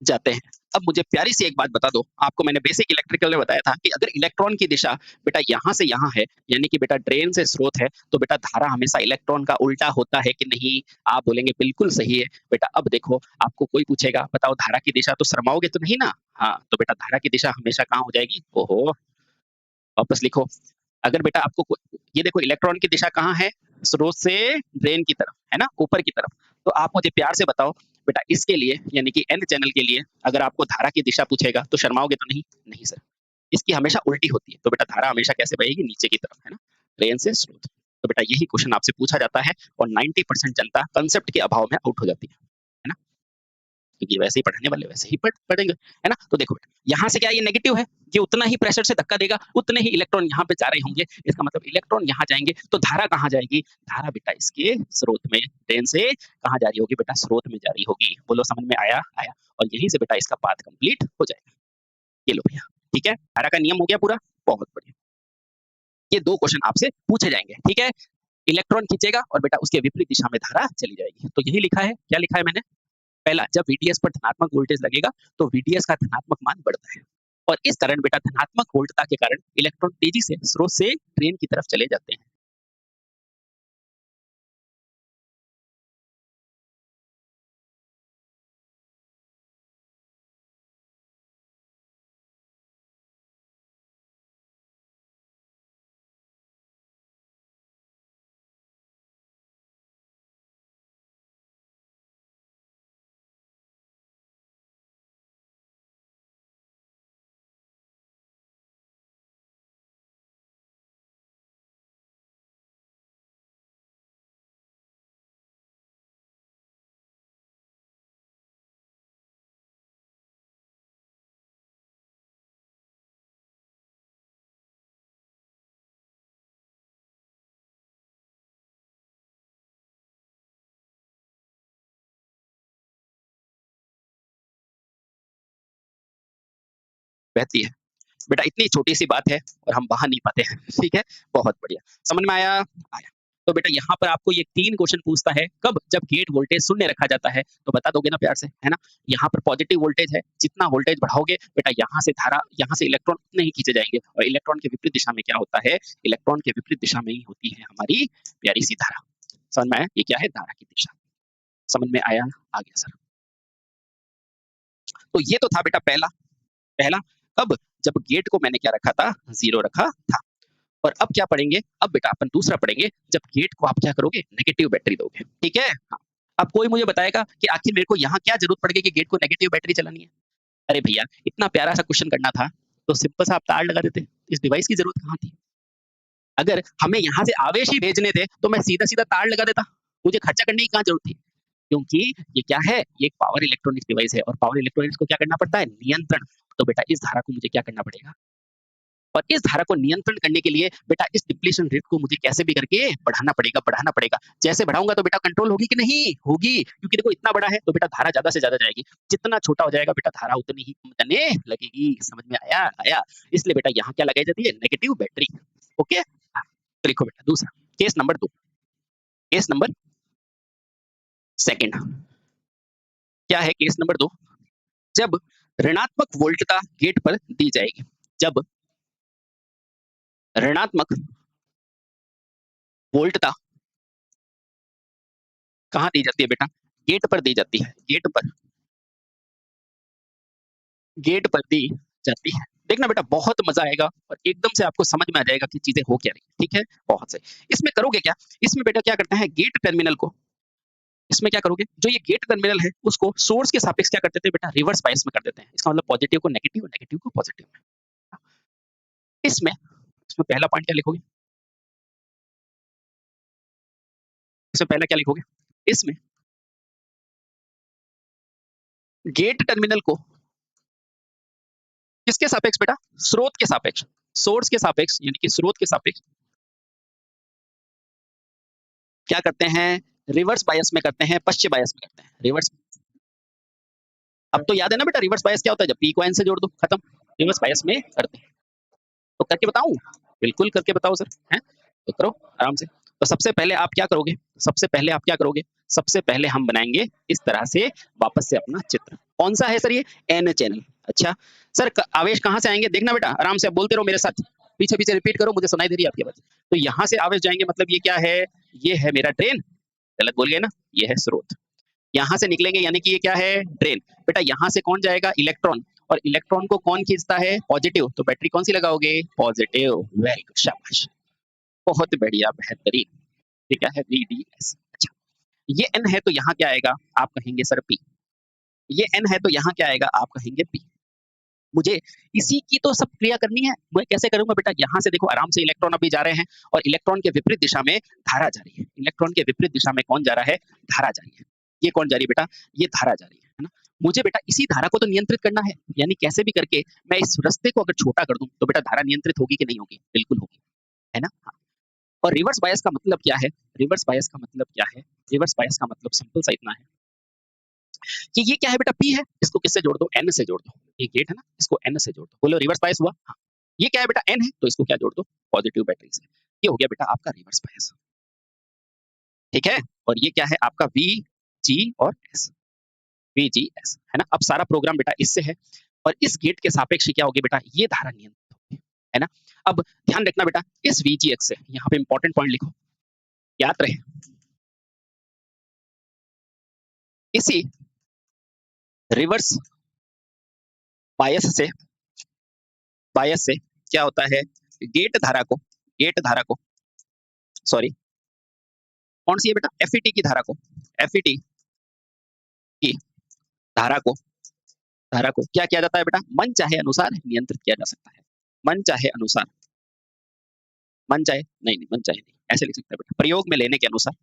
जाते हैं। अब मुझे प्यारी सी एक बात बता दो, आपको मैंने बेसिक इलेक्ट्रिकल में बताया था कि अगर इलेक्ट्रॉन की दिशा बेटा यहाँ से यहाँ है, यानी कि बेटा ड्रेन से स्रोत है, तो बेटा धारा हमेशा इलेक्ट्रॉन का उल्टा होता है कि नहीं? आप बोलेंगे बिल्कुल सही है। बेटा अब देखो, आपको कोई पूछेगा बताओ धारा की दिशा, तो शर्माओगे तो नहीं ना? हाँ, तो बेटा धारा की दिशा हमेशा कहाँ हो जाएगी? ओहो, वापस लिखो। अगर बेटा आपको ये देखो इलेक्ट्रॉन की दिशा कहाँ है? स्रोत से ड्रेन की तरफ, है ना? ऊपर की तरफ। तो आप मुझे प्यार से बताओ बेटा इसके लिए यानी कि एन चैनल के लिए अगर आपको धारा की दिशा पूछेगा तो शर्माओगे तो नहीं? नहीं सर, इसकी हमेशा उल्टी होती है। तो बेटा धारा हमेशा कैसे बहेगी? नीचे की तरफ, है ना? ड्रेन से स्रोत। तो बेटा यही क्वेश्चन आपसे पूछा जाता है और 90% जनता कंसेप्ट के अभाव में आउट हो जाती है ना? क्योंकि वैसे ही पढ़ने वाले वैसे ही पढ़ेंगे, है ना? तो देखो बेटा, यहाँ से क्या ये नेगेटिव है, ये उतना ही प्रेशर से धक्का देगा, उतने ही इलेक्ट्रॉन यहाँ पे जा रहे होंगे। इसका मतलब इलेक्ट्रॉन यहाँ जाएँगे, तो धारा कहाँ जाएगी? धारा बेटा इसके स्रोत में, ड्रेन से कहाँ जा रही होगी बेटा? स्रोत में जा रही होगी। बोलो समझ में आया? आया। और यहीं से बेटा इसका पाथ कंप्लीट हो जाएगा। ये लो भैया, ठीक है? धारा का नियम हो गया पूरा, बहुत बढ़िया। ये 2 क्वेश्चन आपसे पूछे जाएँगे, ठीक है? इलेक्ट्रॉन खींचेगा और बेटा उसके विपरीत दिशा में धारा चली जाएगी। तो यही लिखा है, क्या लिखा है मैंने? पहला, जब VDS पर धनात्मक वोल्टेज लगेगा तो VDS का धनात्मक मान बढ़ता है और इस कारण बेटा धनात्मक वोल्टता के कारण इलेक्ट्रॉन तेजी से स्रोत से ड्रेन की तरफ चले जाते हैं। बहती है। बेटा इतनी छोटी सी बात है और हम बहा नहीं पाते हैं, ठीक है? बहुत बढ़िया। समझ में आया? आया। तो बेटा यहाँ पर आपको ये 3 क्वेश्चन पूछता है, कब? जब गेट वोल्टेज शून्य रखा जाता है, तो बता दोगे ना प्यार से, है ना? यहाँ पर पॉजिटिव वोल्टेज है, जितना वोल्टेज बढ़ाओगे बेटा यहाँ से धारा, यहाँ से इलेक्ट्रॉन उतने ही खींचे जाएँगे और इलेक्ट्रॉन के विपरीत दिशा में क्या होता है? इलेक्ट्रॉन के विपरीत दिशा में ही होती है हमारी प्यारी सी धारा। समझ में आया? ये क्या है? धारा की दिशा। समझ में आया? आ गया सर। तो ये तो था बेटा पहला। पहला कब? जब गेट को मैंने क्या रखा था? 0 रखा था। और अब क्या पढ़ेंगे? अब बेटा अपन दूसरा पढ़ेंगे, जब गेट को आप क्या करोगे? नेगेटिव बैटरी दोगे, ठीक है? हाँ। अब कोई मुझे बताएगा कि आखिर मेरे को यहाँ क्या जरूरत पड़ गई कि गेट को नेगेटिव बैटरी चलानी है? अरे भैया, इतना प्यारा सा क्वेश्चन करना था तो सिंपल सा आप तार लगा देते। इस डिवाइस की जरूरत कहाँ थी? अगर हमें यहाँ से आवेश ही भेजने थे तो मैं सीधा सीधा तार लगा देता, मुझे खर्चा करने की कहाँ जरूरत थी? क्योंकि ये क्या है? ये एक पावर इलेक्ट्रॉनिक्स डिवाइस है और पावर इलेक्ट्रॉनिक्स को क्या करना पड़ता है? नियंत्रण। तो बेटा इस धारा को मुझे क्या करना पड़ेगा? और इस धारा को नियंत्रण करने के लिए बेटा इस डिप्लीशन रेट को मुझे कैसे भी करके बढ़ाना पड़ेगा। जैसे बढ़ाऊंगा तो बेटा कंट्रोल होगी कि नहीं होगी? क्योंकि देखो इतना बड़ा है तो बेटा धारा ज्यादा से ज्यादा जाएगी, जितना छोटा हो जाएगा बेटा धारा उतनी ही कम करने लगेगी। समझ में आया? आया। इसलिए बेटा यहाँ क्या लगाई जाती है? Negative battery. ओके। हाँ, तो लिखो बेटा दूसरा, case number 2। Case number second क्या है? केस नंबर 2, जब ऋणात्मक वोल्टता गेट पर दी जाएगी। जब ऋणात्मक वोल्टता कहाँ दी जाती है बेटा? गेट पर दी जाती है। गेट पर दी जाती है। देखना बेटा बहुत मजा आएगा और एकदम से आपको समझ में आ जाएगा कि चीजें हो क्या रही, ठीक है? बहुत सही। इसमें करोगे क्या? इसमें बेटा क्या करते हैं? गेट टर्मिनल को, इसमें क्या करोगे? जो ये गेट टर्मिनल है उसको सोर्स के सापेक्ष क्या कर देते हैं बेटा? रिवर्स बायस में कर देते हैं। इसका मतलब पॉजिटिव को नेगेटिव, नेगेटिव को पॉजिटिव में। इसमें इसमें पहला पॉइंट क्या लिखोगे? इसमें पहला क्या लिखोगे? इसमें गेट टर्मिनल को किसके सापेक्ष बेटा? स्रोत के सापेक्ष। सोर्स के सापेक्ष यानी कि स्रोत के सापेक्ष क्या करते हैं? रिवर्स बायस में करते हैं, पश्चिम बायस में करते हैं। रिवर्स, अब तो याद है ना बेटा रिवर्स बायस क्या होता है? जब पी को एन से जोड़ दो, खत्म। रिवर्स बायस में करते हैं। तो करके बताऊं? बिल्कुल करके बताओ सर, हैं? तो करो आराम से। तो सबसे पहले आप क्या करोगे? सबसे पहले हम बनाएंगे इस तरह से वापस से अपना चित्र। कौन सा है सर ये? N channel. अच्छा सर, आवेश कहाँ से आएंगे? देखना बेटा आराम से, आप बोलते रहो मेरे साथ, पीछे पीछे रिपीट करो, मुझे सुनाई दे रही है आपकी आवाज। तो यहाँ से आवेश जाएंगे, मतलब ये क्या है? ये है मेरा ड्रेन। गलत बोल गए ना? ये है स्रोत। यहाँ से निकलेंगे यानी कि ये क्या है? ड्रेन। बेटा यहाँ से कौन जाएगा? इलेक्ट्रॉन। और इलेक्ट्रॉन को कौन खींचता है? पॉजिटिव। तो बैटरी कौन सी लगाओगे? पॉजिटिव। वेरी गुड, शाबाश, बहुत बढ़िया, बेहतरीन। ये क्या है? VDS। अच्छा, ये N है तो यहाँ क्या आएगा? आप कहेंगे सर P। ये N है तो यहाँ क्या आएगा? आप कहेंगे P। मुझे इसी की तो सब क्रिया करनी है। मैं कैसे करूंगा बेटा? यहाँ से देखो आराम से इलेक्ट्रॉन अभी जा रहे हैं और इलेक्ट्रॉन के विपरीत दिशा में धारा जा रही है। इलेक्ट्रॉन के विपरीत दिशा में कौन जा रहा है? धारा जा रही है। ये कौन जा रही है बेटा? ये धारा जा रही है ना? मुझे बेटा इसी धारा को तो नियंत्रित करना है, यानी कैसे भी करके मैं इस रास्ते को अगर छोटा कर दूं तो बेटा धारा नियंत्रित होगी कि नहीं होगी? बिल्कुल होगी, है ना? हाँ। और रिवर्स बायस का मतलब क्या है? रिवर्स बायस का मतलब क्या है? रिवर्स बायस का मतलब सिंपल सा इतना है कि ये क्या है बेटा? P है, इसको किससे जोड़ दो? N से जोड़ दो। ये गेट है ना, इसको N से जोड़ दो। बोलो रिवर्स बायस हुआ? हाँ। ये क्या है बेटा? N है, तो इसको क्या जोड़ दो? पॉजिटिव बैटरी से। ये हो गया बेटा आपका रिवर्स बायस। ठीक है? और ये क्या है आपका V, G और S। VGS, है ना? अब सारा प्रोग्राम बेटा इससे है और इस गेट के सापेक्ष क्या होगी बेटा? ये धारा नियंत्रित होगी, है ना? अब ध्यान रखना बेटा, इस VGX से यहाँ पे इंपॉर्टेंट पॉइंट लिखो, याद रहे। इसी रिवर्स बायस से क्या होता है? गेट धारा को सॉरी कौन सी है बेटा? FET की धारा को, FET की धारा को क्या किया जाता है बेटा? मन चाहे अनुसार नियंत्रित किया जा सकता है। मन चाहे अनुसार, मन चाहे नहीं, मन चाहे नहीं, ऐसे लिख सकते हैं बेटा। प्रयोग में लेने के अनुसार,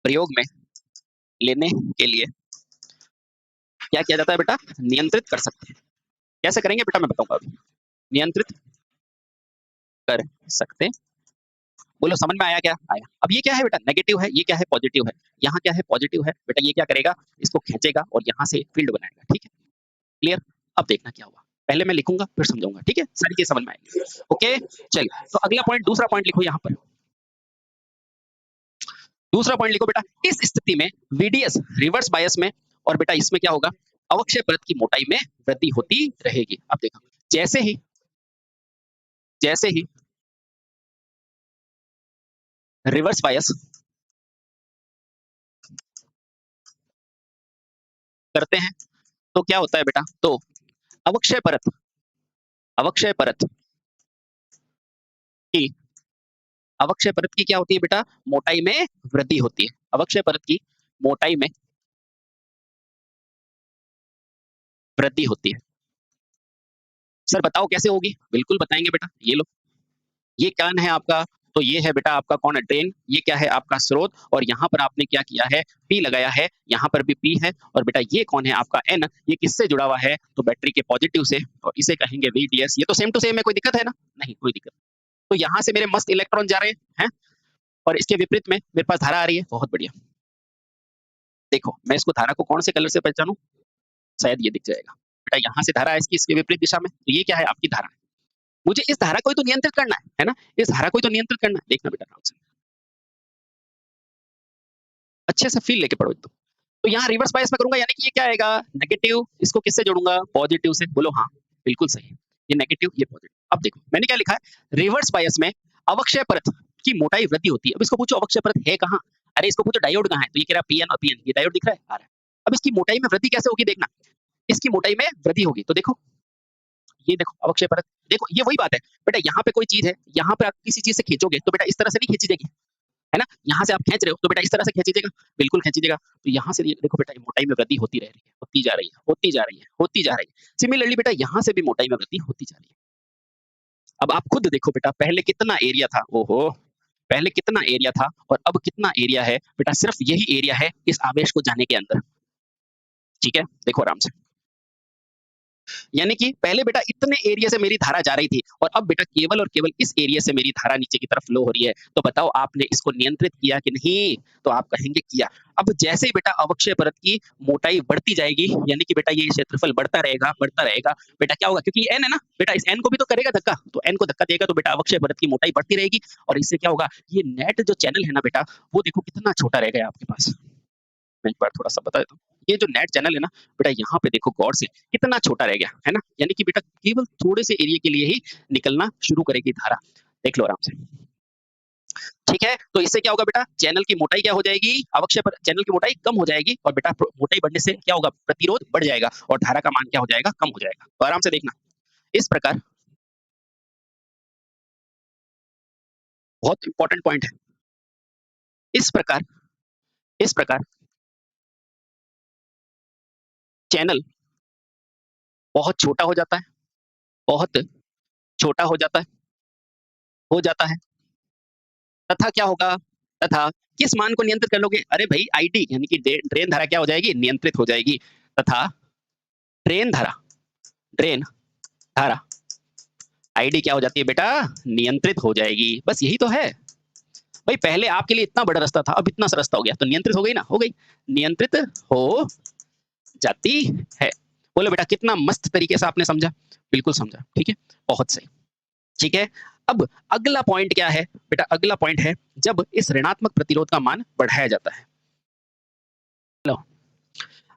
प्रयोग में लेने के लिए क्या किया जाता है बेटा? नियंत्रित कर सकते हैं। कैसे करेंगे बेटा? मैं बताऊंगा अभी। नियंत्रित कर सकते। बोलो समझ में आया क्या? आया। अब ये क्या है बेटा? नेगेटिव है, ये क्या है? पॉजिटिव है। यहाँ क्या है? पॉजिटिव है बेटा। ये क्या करेगा? इसको खींचेगा और यहाँ से फील्ड बनाएगा। ठीक है, क्लियर? अब देखना क्या हुआ। पहले मैं लिखूंगा फिर समझाऊंगा, ठीक है? सारी चीज समझ में आएगी। ओके चलिए, तो अगला पॉइंट, दूसरा पॉइंट लिखो यहाँ पर। दूसरा पॉइंट लिखो बेटा, इस स्थिति में VDS रिवर्स बायस में और बेटा इसमें क्या होगा? अवक्षय परत की मोटाई में वृद्धि होती रहेगी। अब देखो, जैसे ही रिवर्स बायस करते हैं तो क्या होता है बेटा? तो अवक्षय परत की अवक्षय परत की क्या होती है बेटा? मोटाई में वृद्धि होती है। अवक्षय परत की मोटाई में वृद्धि होती है। सर बताओ कैसे होगी? बिल्कुल बताएंगे बेटा। ये लो, ये कौन है आपका? तो ये है बेटा आपका कौन है? ड्रेन। ये क्या है? आपका स्रोत। और यहाँ पर आपने क्या किया है? P लगाया है। यहाँ पर भी P है। और बेटा ये कौन है आपका? N। ये किससे जुड़ा हुआ है? तो बैटरी के पॉजिटिव से, और इसे कहेंगे VDS। ये तो सेम टू सेम है, कोई दिक्कत है ना? नहीं कोई दिक्कत। तो यहाँ से मेरे मस्त इलेक्ट्रॉन जा रहे हैं और इसके विपरीत में मेरे पास धारा आ रही है। बहुत बढ़िया। देखो मैं इसको धारा को कौन से कलर से पहचानूं? शायद ये दिख जाएगा बेटा। यहाँ से धारा है इसकी, इसके विपरीत दिशा में, तो ये क्या है? आपकी धारा है। मुझे इस धारा को ही तो नियंत्रित करना है ना? इस धारा को ही तो नियंत्रित करना है। देखना बेटा आराम से, अच्छे से फील लेके पढ़ो एकदम। तो यहाँ रिवर्स बायस में करूंगा, यानी कि ये क्या आएगा? नेगेटिव। इसको किससे जोड़ूंगा? पॉजिटिव से। बोलो हाँ, बिल्कुल सही। ये नेगेटिव, ये पॉजिटिव। अब देखो मैंने क्या लिखा है? रिवर्स बायस में अवक्षय परत की मोटाई वृद्धि होती है। अब इसको पूछो अवक्षय परत है कहाँ? अरे इसको पूछो डायोड कहाँ है? तो ये कह रहा है PN और PN। ये डायोड दिख रहा है? आ रहा है। अब इसकी मोटाई में वृद्धि कैसे होगी? देखना, इसकी मोटाई में वृद्धि होगी। तो देखो, ये देखो अवक्षय परत। देखो ये वही बात है बेटा, यहाँ पे कोई चीज है, यहाँ पे आप किसी चीज से खींचोगे तो बेटा इस तरह से नहीं खींची जाएगी, है ना? यहाँ से आप खींच रहे हो तो बेटा इस तरह से खींची जाएगा, बिल्कुल खींची जाएगा। तो यहाँ से देखो बेटा, मोटाई में वृद्धि होती रह रही है, होती जा रही है, होती जा रही है, होती जा रही है। सिमिलरली बेटा यहाँ से भी मोटाई में वृद्धि होती जा रही है। अब आप खुद देखो बेटा, पहले कितना एरिया था, ओहो, पहले कितना एरिया था और अब कितना एरिया है बेटा? सिर्फ यही एरिया है इस आवेश को जाने के अंदर। ठीक है, देखो आराम से। यानी कि पहले बेटा इतने एरिया से मेरी धारा जा रही थी और अब बेटा केवल और केवल इस एरिया से मेरी धारा नीचे की तरफ फ्लो हो रही है। तो बताओ आपने इसको नियंत्रित किया कि नहीं? तो आप कहेंगे किया। अब जैसे ही बेटा अवक्षय परत की मोटाई बढ़ती जाएगी, यानी कि बेटा ये क्षेत्रफल बढ़ता रहेगा, बढ़ता रहेगा, बेटा क्या होगा? क्योंकि N है ना बेटा, इस N को भी तो करेगा धक्का, तो N को धक्का देगा तो बेटा अवक्षय परत की मोटाई बढ़ती रहेगी। और इससे क्या होगा? ये नेट जो चैनल है ना बेटा, वो देखो कितना छोटा रह गया आपके पास। मैं एक बार थोड़ा-सा बता देता हूँ। ये जो नेट चैनल है ना बेटा, यहाँ पे देखो गौर से कितना छोटा रह गया, है ना? यानी कि बेटा केवल थोड़े से एरिया के लिए ही निकलना शुरू करेगी धारा। देख लो आराम से। ठीक है? तो इससे क्या होगा बेटा? चैनल की मोटाई क्या हो जाएगी? अवक्षय पर चैनल की मोटाई कम हो जाएगी और बेटा मोटाई बढ़ने से क्या होगा? प्रतिरोध बढ़ जाएगा और धारा का मान क्या हो जाएगा? कम हो जाएगा। तो आराम से देखना। इस प्रकार, बहुत इंपॉर्टेंट पॉइंट है। इस प्रकार इस प्रकार चैनल बहुत छोटा हो जाता है, बहुत छोटा हो जाता है तथा क्या होगा? तथा किस मान को नियंत्रित कर लोगे? अरे भई आईडी यानी कि ड्रेन धारा क्या हो जाएगी? नियंत्रित हो जाएगी तथा ड्रेन धारा ड्रेन धारा आईडी क्या हो जाती है बेटा? नियंत्रित हो जाएगी। बस यही तो है। भाई पहले आपके लिए इतना बड़ा रास्ता था, अब इतना सा रास्ता हो गया, तो नियंत्रित हो गई ना? हो गई। नियंत्रित हो जाती है। बोलो बेटा कितना मस्त तरीके से आपने समझा? बिल्कुल समझा, ठीक है? बहुत सही। ठीक है? अब अगला पॉइंट क्या है? बेटा अगला पॉइंट है जब इस ऋणात्मक प्रतिरोध का मान बढ़ाया जाता है। लो,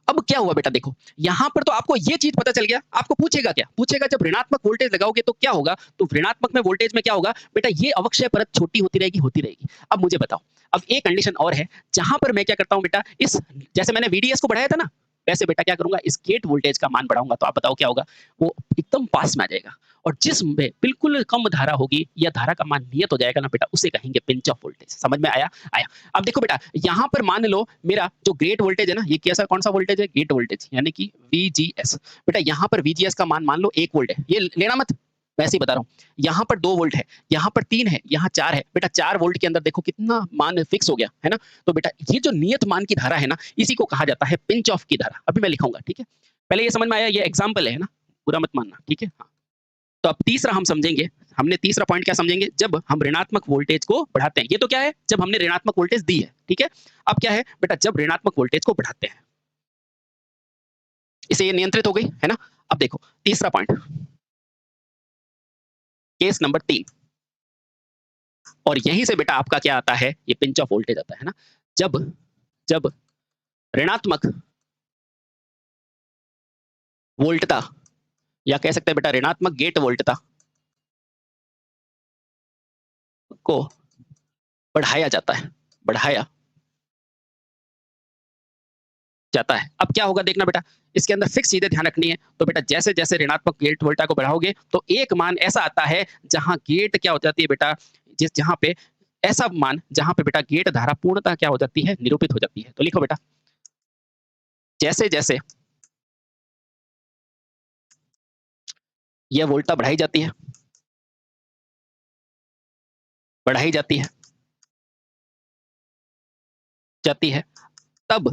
अब क्या हुआ बेटा देखो, यहाँ पर तो आपको ये चीज़ पता चल गया, आपको पूछेगा क्या? पूछेगा जब ऋणात्मक वोल्टेज लगाओगे तो क्या होगा? तो ऋणात्मक में वोल्टेज में क्या होगा? बेटा ये अवक्षय परत छोटी होती रहेगी, होती रहेगी। अब मुझे बताओ, अब एक कंडीशन और है, जहाँ पर मैं क्या करता हूँ बेटा, इस जैसे मैंने VDS को बढ़ाया था ना, वैसे बेटा क्या करूँगा, इस गेट वोल्टेज का मान बढ़ाऊँगा, तो आप बताओ क्या होगा? वो एकदम पास में आ जाएगा और जिसमें बिल्कुल कम धारा होगी या धारा का मान नियत हो जाएगा ना बेटा, उसे कहेंगे पिंच ऑफ वोल्टेज। समझ में आया? आया। अब देखो बेटा, यहाँ पर मान लो मेरा जो गेट वोल्टेज है ना, ये कैसा कौन सा वोल्टेज है? गेट वोल्टेज यानी कि VGS। बेटा यहाँ पर VGS का मान लो 1 वोल्ट है, ये लेना मत, वैसे ही बता रहा हूँ। यहाँ पर 2 वोल्ट है, यहाँ पर 3 है, यहाँ 4 है। बेटा 4 वोल्ट के अंदर देखो कितना मान फिक्स हो गया, है ना? तो बेटा ये जो नियत मान की धारा है ना, इसी को कहा जाता है पिंच ऑफ की धारा। अभी मैं लिखूंगा, ठीक है? पहले ये समझ में आया, ये एग्जाम्पल है ना, बुरा मत मानना, ठीक है? हाँ। तो अब तीसरा हम समझेंगे, हमने तीसरा पॉइंट क्या समझेंगे? जब हम ऋणात्मक वोल्टेज को बढ़ाते हैं। ये तो क्या है? जब हमने ऋणात्मक वोल्टेज दी है, ठीक है? अब क्या है बेटा? जब ऋणात्मक वोल्टेज को बढ़ाते हैं, इसे ये नियंत्रित हो गई, है ना? अब देखो तीसरा पॉइंट, केस नंबर 3, और यहीं से बेटा आपका क्या आता है? ये पिंच ऑफ वोल्टेज आता है ना? जब जब ऋणात्मक वोल्टता या कह सकते हैं बेटा ऋणात्मक गेट वोल्टता को बढ़ाया जाता है, बढ़ाया जाता है। अब क्या होगा देखना बेटा, इसके अंदर फिक्स चीजें ध्यान रखनी है। तो बेटा जैसे जैसे ऋणात्मक गेट वोल्टा को बढ़ाओगे तो एक मान ऐसा आता है जहां गेट क्या हो जाती है बेटा, जिस जहां पे ऐसा मान जहां पे बेटा गेट धारा पूर्णतः क्या हो जाती है? निरूपित हो जाती है। तो लिखो बेटा, जैसे जैसे यह वोल्टा बढ़ाई जाती है, बढ़ाई जाती है, तब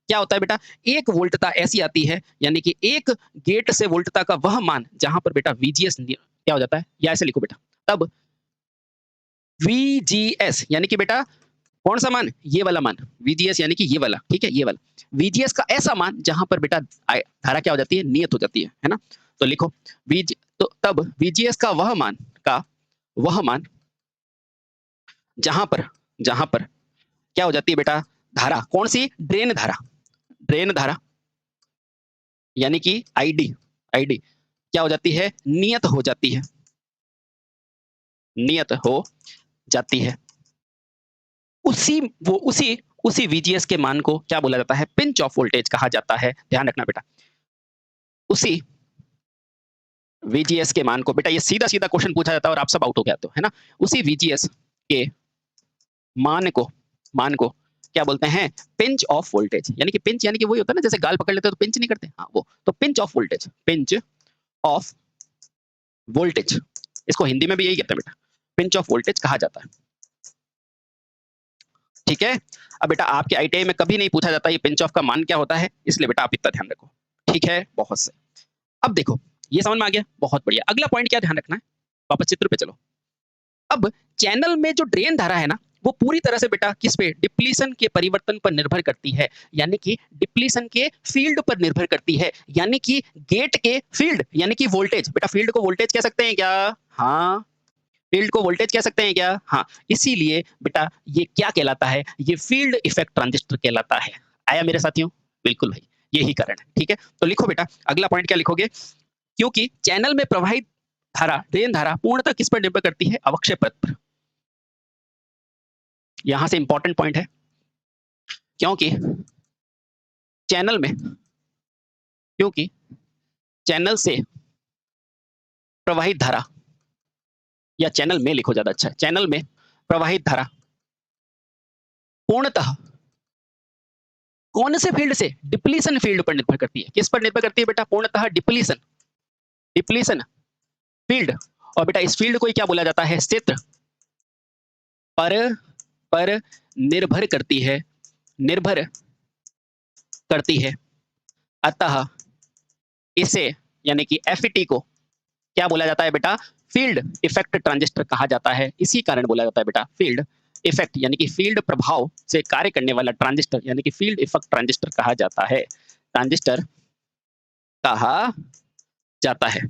क्या होता है बेटा? एक वोल्टता ऐसी आती है, यानी कि एक गेट से वोल्टता का वह मान जहां पर बेटा VGS क्या हो जाता है, या ऐसे लिखो बेटा, तब VGS यानी कि बेटा कौन सा मान? ये वाला मान, VGS यानी कि ये वाला, ठीक है? ये वाला VGS का ऐसा मान जहां पर बेटा धारा क्या हो जाती है? नियत हो जाती है ना? तो लिखो तो तब VGS का वह मान जहां पर क्या हो जाती है बेटा? धारा कौन सी? ड्रेन धारा, ड्रेन धारा यानी कि आईडी क्या हो जाती है? नियत हो जाती है, नियत हो जाती है। उसी वो उसी VGS के मान को क्या बोला जाता है? पिंच ऑफ वोल्टेज कहा जाता है। ध्यान रखना बेटा, उसी VGS के मान को, बेटा ये सीधा सीधा क्वेश्चन पूछा जाता है और आप सब आउट हो जाते हो, है ना? उसी VGS के मान को क्या बोलते हैं? Pinch of voltage. यानी कि पिंच यानी कि वही होता है ना, जैसे गाल पकड़ लेते हो तो पिंच नहीं करते, हाँ वो। तो pinch of voltage, pinch of voltage, इसको हिंदी में भी यही कहते हैं बेटा, पिंच ऑफ वोल्टेज कहा जाता है। ठीक है? अब बेटा आपके ITI में कभी नहीं पूछा जाता ये पिंच ऑफ का मान क्या होता है, इसलिए बेटा आप इतना ध्यान रखो। ठीक है? बहुत सही। अब देखो, ये समझ में आ गया? बहुत बढ़िया। अगला पॉइंट क्या ध्यान रखना है? वापस चित्र पे चलो। अब चैनल में जो ड्रेन धारा है ना, वो पूरी तरह से बेटा किस पे? डिप्लीशन के परिवर्तन पर निर्भर करती है, यानी कि डिप्लीशन के फील्ड पर निर्भर करती है, यानी कि गेट के फील्ड यानी कि वोल्टेज। बेटा फील्ड को वोल्टेज कह सकते हैं क्या? हाँ, फील्ड को वोल्टेज कह सकते हैं क्या? हाँ, इसीलिए बेटा ये क्या कहलाता है? ये फील्ड इफेक्ट ट्रांजिस्टर कहलाता है। आया मेरे साथियों? बिल्कुल भाई, यही कारण है। ठीक है? तो लिखो बेटा, अगला पॉइंट क्या लिखोगे? क्योंकि चैनल में प्रवाहित धारा, ड्रेन धारा पूर्णतः किस पर निर्भर करती है? अवक्षय परत पर। यहां से इंपॉर्टेंट पॉइंट है, क्योंकि चैनल में क्योंकि चैनल से प्रवाहित धारा, या चैनल में लिखो ज्यादा अच्छा है, चैनल में प्रवाहित धारा पूर्णतः कौन से फील्ड से? डिप्लीशन फील्ड पर निर्भर करती है। किस पर निर्भर करती है बेटा? पूर्णतः डिप्लीशन डिप्लीशन फील्ड, और बेटा इस फील्ड को ही क्या बोला जाता है, क्षेत्र पर निर्भर करती है, निर्भर करती है। अतः इसे यानी कि FET को क्या बोला जाता है बेटा, फील्ड इफेक्ट ट्रांजिस्टर कहा जाता है। इसी कारण बोला जाता है बेटा फील्ड इफेक्ट, यानी कि फील्ड प्रभाव से कार्य करने वाला ट्रांजिस्टर यानी कि फील्ड इफेक्ट ट्रांजिस्टर कहा जाता है, ट्रांजिस्टर कहा जाता है।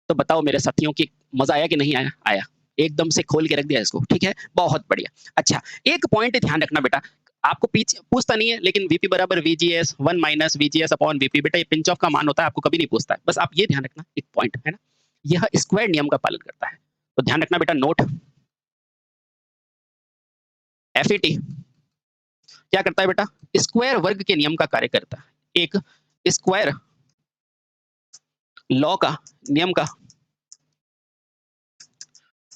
तो बताओ मेरे साथियों की मजा आया कि नहीं आया? आया, एकदम से खोल के रख दिया इसको, ठीक है, बहुत बढ़िया। अच्छा, एक पॉइंट ध्यान रखना बेटा, आपको पीछे पूछता नहीं है, लेकिन Vp बराबर VGS 1 minus VGS upon Vp, बेटा ये पिंच ऑफ का मान होता है, आपको कभी नहीं पूछता है। बस आप ये ध्यान रखना, एक पॉइंट है ना, यह स्क्वायर नियम का पालन करता है। तो ध्यान रखना बेटा, नोट FET क्या करता है बेटा, स्क्वायर वर्ग के नियम का कार्य करता है, एक स्क्वायर लॉ का, नियम का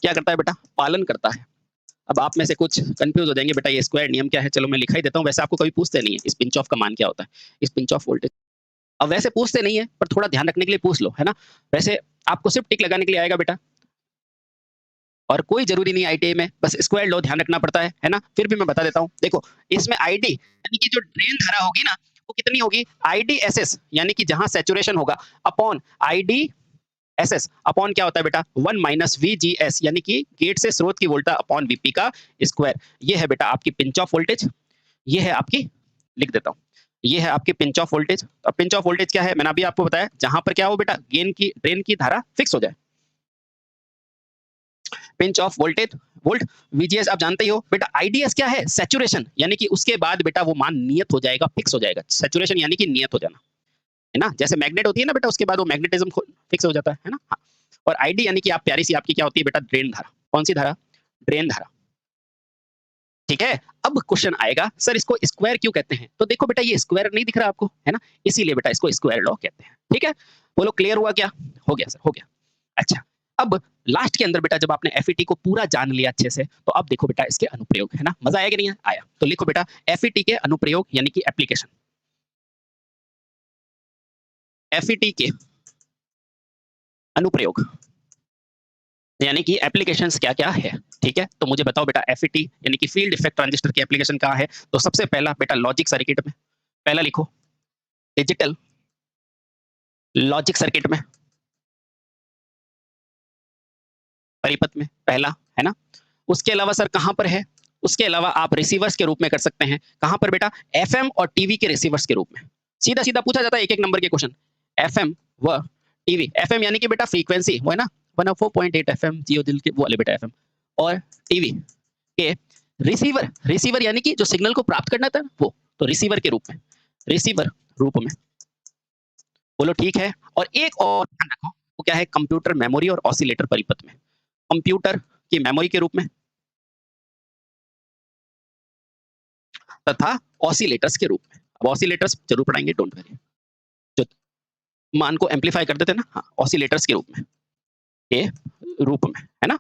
क्या करता है बेटा, पालन करता है। अब आप में से कुछ कंफ्यूज हो जाएंगे, बेटा ये स्क्वायर नियम क्या है, चलो मैं लिखा ही देता हूँ। वैसे आपको कभी पूछते नहीं है इस पिंच ऑफ का मान क्या होता है, इस पिंच ऑफ वोल्टेज। अब वैसे पूछते नहीं है, पर थोड़ा ध्यान रखने के लिए पूछ लो, है ना। वैसे आपको सिर्फ टिक लगाने के लिए आएगा बेटा, और कोई जरूरी नहीं ITA में, बस स्क्वायर लॉ ध्यान रखना पड़ता है ना। फिर भी मैं बता देता हूँ, देखो इसमें ID यानी कि जो ड्रेन धारा होगी ना, वो कितनी होगी, IDSS यानी कि जहां सैचुरेशन होगा, अपॉन IDSS अपॉन क्या होता है बेटा, 1 माइनस VGS यानी कि गेट से स्रोत की वोल्टेज अपॉन VP का स्क्वायर। ये है बेटा आपकी पिंच ऑफ वोल्टेज, ये है आपकी, लिख देता हूँ, ये है आपकी पिंच ऑफ वोल्टेज। और पिंच ऑफ वोल्टेज क्या है, मैंने अभी आपको बताया, जहां पर क्या हो बेटा, ड्रेन की धारा फिक्स हो जाए। Pinch of voltage volt, VGS आप जानते ही हो बेटा। IDS क्या है, सैचुरेशन, यानी कि उसके बाद बेटा वो मान नियत हो जाएगा, फिक्स हो जाएगा। सैचुरेशन यानी कि नियत हो जाना, है ना, जैसे मैग्नेट होती है ना बेटा, उसके बाद वो मैग्नेटिज्म फिक्स हो जाता है ना। हाँ। और ID यानी कि आप प्यारी सी आपकी क्या होती है बेटा, ड्रेन धारा। कौन सी धारा, ड्रेन धारा, ठीक है। अब क्वेश्चन आएगा, सर इसको स्क्वायर क्यों कहते हैं, तो देखो बेटा ये स्क्वायर नहीं दिख रहा आपको, है ना, इसीलिए बेटा इसको स्क्वायर लॉ कहते हैं, ठीक है। बोलो क्लियर हुआ क्या, हो गया सर, हो गया। अच्छा, अब लास्ट के अंदर बेटा जब आपने FET को पूरा जान लिया अच्छे से, तो अब देखो बेटा इसके अनुप्रयोग, है ना, मजा आया कि नहीं आया? तो लिखो बेटा FET के अनुप्रयोग यानी कि एप्लीकेशन, FET के अनुप्रयोग यानी कि एप्लीकेशंस क्या-क्या है, ठीक है। तो मुझे बताओ बेटा FET यानी कि फील्ड इफेक्ट ट्रांजिस्टर की एप्लीकेशन कहाँ है? तो सबसे पहला बेटा लॉजिक सर्किट में, पहला लिखो डिजिटल लॉजिक सर्किट में, परिपथ में पहला, है ना। उसके अलावा सर कहाँ पर है, उसके अलावा आप रिसीवर्स के रूप में कर सकते हैं। कहाँ पर बेटा, FM और TV के रिसीवर्स के रूप में। सीधा सीधा पूछा जाता है एक एक नंबर के क्वेश्चन, FM व TV। FM यानी कि बेटा फ्रीक्वेंसी, वो है ना 104.8 FM, जियो दिल के वो वाले बेटा FM। और TV के रिसीवर, रिसीवर यानी कि जो सिग्नल को प्राप्त करना था वो, तो रिसीवर के रूप में, रिसीवर रूप में, बोलो ठीक है। और एक और ध्यान रखो, वो क्या है, कंप्यूटर मेमोरी और ऑसिलेटर परिपथ में, कंप्यूटर की मेमोरी के रूप में तथा ऑसिलेटर्स के रूप में। अब ऑसिलेटर्स जरूर पढ़ाएंगे, डोंट वरी, जो मान को एम्पलीफाई कर देते हैं ना, हाँ, ऑसिलेटर्स के रूप में, के रूप में, है ना।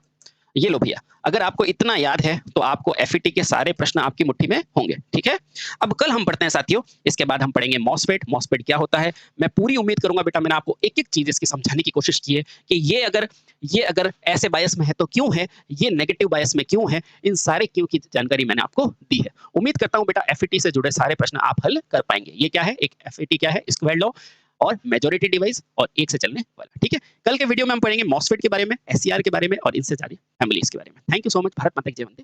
ये लो भैया, अगर आपको इतना याद है तो आपको FET के सारे प्रश्न आपकी मुट्ठी में होंगे, ठीक है। अब कल हम पढ़ते हैं साथियों, इसके बाद हम पढ़ेंगे मॉसफेट। मॉसफेट क्या होता है, मैं पूरी उम्मीद करूंगा बेटा मैंने आपको एक एक चीज इसकी समझाने की कोशिश की है कि ये अगर ऐसे बायस में है तो क्यों है, ये नेगेटिव बायस में क्यों है, इन सारे क्यों की जानकारी मैंने आपको दी है। उम्मीद करता हूं बेटा FET से जुड़े सारे प्रश्न आप हल कर पाएंगे। ये क्या है, एक FET क्या है, स्क्वायर लॉ और मेजॉरिटी डिवाइस और एक से चलने वाला, ठीक है। कल के वीडियो में हम पढ़ेंगे मॉसफेट के बारे में, SCR के बारे में और इनसे सारी फैमिलीज के बारे में। Thank you so much. Bharat माता की जय, वंदे।